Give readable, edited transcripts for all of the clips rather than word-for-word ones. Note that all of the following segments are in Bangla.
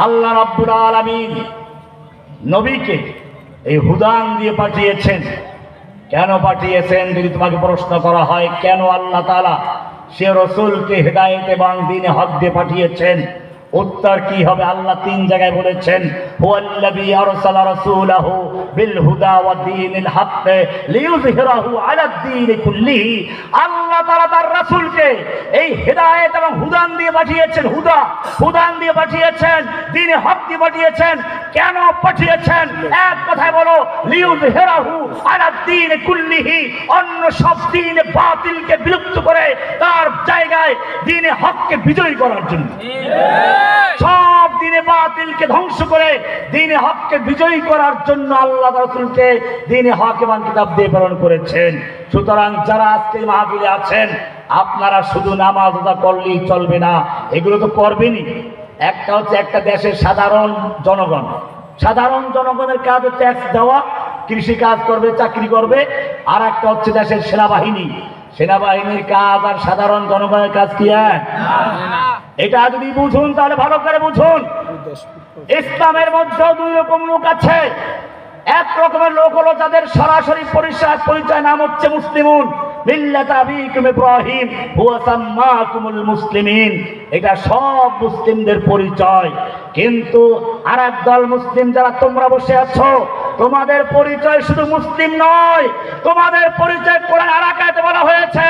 আল্লাহ রাব্বুল আলামিন নবীকে এই হুদান দিয়ে পাঠিয়েছেন। কেন পাঠিয়েছেন যদি তোমাকে প্রশ্ন করা হয়, কেন আল্লাহ তাআলা সে রাসূলকে হেদায়েত এবং দ্বীনে হক দিয়ে পাঠিয়েছেন, উত্তর কি হবে? আল্লাহ তিন জায়গায় বলেছেন, হুয়াল্লাযী আরসালা রাসূলাহু বিল হুদা ওয়া দীনিল হক লিইয়ুযহিরাহু আলাদ দীনি কুল্লিহি। আল্লাহ তাআলা তার রাসূলকে এই হেদায়েত এবং হুদান দিয়ে পাঠিয়েছেন। হুদান দিয়ে পাঠিয়েছেন, দ্বীনে হক দিয়ে পাঠিয়েছেন। কেন পাঠিয়েছেন? এক কথায় বলো, লিইয়ুযহিরাহু আলাদ দীনি কুল্লিহি, অন্য সব দ্বীন বাতিলকে বিলুপ্ত করে তার জায়গায় দ্বীনে হককে বিজয়ী করার জন্য। সব দ্বীনে বাতিলকে ধ্বংস করে দ্বীনে হককে বিজয়ী করার জন্য আল্লাহ রাসূলকে দ্বীনে হক এবং কিতাব দিয়ে প্রেরণ করেছেন। সুতরাং যারা আজকে মাহফিলে আছেন, আপনারা শুধু নামাজ আদা করলেই চলবে না, এগুলো তো করবেনই। একটা হচ্ছে একটা দেশের সাধারণ জনগণের কাজ হচ্ছে ট্যাক্স দেওয়া, কৃষি কাজ করবে, চাকরি করবে। আর একটা হচ্ছে দেশের সেনাবাহিনীর কাজ আর সাধারণ জনগণের কাজ কি এক? এটা যদি বুঝুন তাহলে ভালো করে বুঝুন। ইসলামের মধ্যে দুই রকম লোক আছে। এক রকমের লোক হলো যাদের সরাসরি পরিচয় নাম হচ্ছে মুসলিমুন, মিল্লাত আবিকুম ইব্রাহিম হুয়া সাম্মাকুমুল মুসলিমিন। এটা সব মুসলিমদের পরিচয়। কিন্তু আরেক দল মুসলিম যারা তোমরা বসে আছো, তোমাদের পরিচয় শুধু মুসলিম নয়, তোমাদের পরিচয় কোরআন আর এক আয়াতে বলা হয়েছে,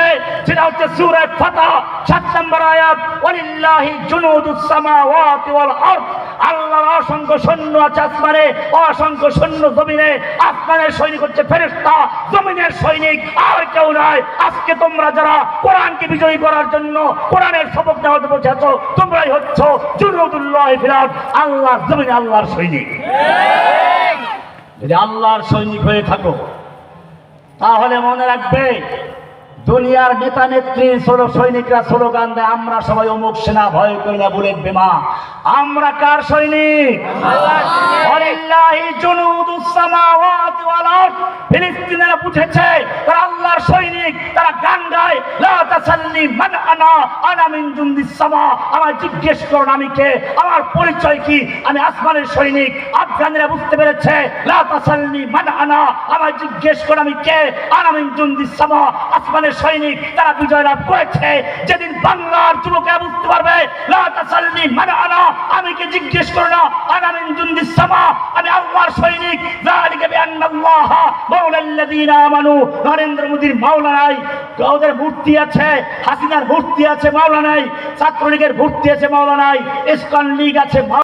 সেটা হচ্ছে সূরা ফাতহ ৭ নম্বর আয়াত, ওয়ালিল্লাহি জুনুদুস সামাওয়াতি ওয়াল আরদ। আল্লাহর অসংখ্য সৈন্য আছে আসমানে, অসংখ্য সৈন্য জমিনে। আসমানের সৈনিক হচ্ছে ফেরেশতা, জমিনের সৈনিক আর কেউ নয়। আজকে তোমরা যারা কোরআনকে বিজয়ী করার জন্য কোরআনের সবক নেওয়াতে বসে আছো, তোমরাই হচ্ছ জুনুদুল্লাহি ফিল আরদ, আল্লাহর জমিনে আল্লাহর সৈনিক। যদি আল্লাহর সৈনিক হয়ে থাকো তাহলে মনে রাখবে, দুনিয়ার নেতা নেত্রী সৈনিকরা স্লোগান দেয়, আমরা সবাই অমুক সেনা, ভয় করি না বুলেট বিমা। আমরা কার সৈনিক? ওয়ালিল্লাহি জুনুদুস সামাওয়াতি ওয়াল আরদ। ফিলিস্তিনিরা বুঝেছে তারা আল্লাহর সৈনিক। তারা গান গায়, লা তাসাল্লি মান আনা মিন জুনদিস সামা। আমায় জিজ্ঞেস করুন আমি কে, আমার পরিচয় কি, আমি আসমানের সৈনিক। আফগানিরা বুঝতে পেরেছে, লা তাসাল্লি মান আনা, আমায় জিজ্ঞেস করুন আমি কে, আনা মিন জুনদিস সামা, আসমানের সৈনিক। তারা বিজয় লাভ করেছে। যেদিন বাংলার যুবকেরা বুঝতে পারবে, লা তাসাল্লি মান আনা, আমি কে জিজ্ঞেস করো না, আনা মিন জুনদিস সামা, আমি আল্লাহর সৈনিক। যালিকা বিআন্নাল্লাহ মাওলাল্লাযীনা আমানু। নরেন্দ্র মোদীর মাওলা নাই, ওদের মূর্তি আছে, হাসিনার মূর্তি আছে, মাওলা নাই। ছাত্রলীগের মূর্তি আছে, মাওলা নাই। ইসকন লীগ আছে,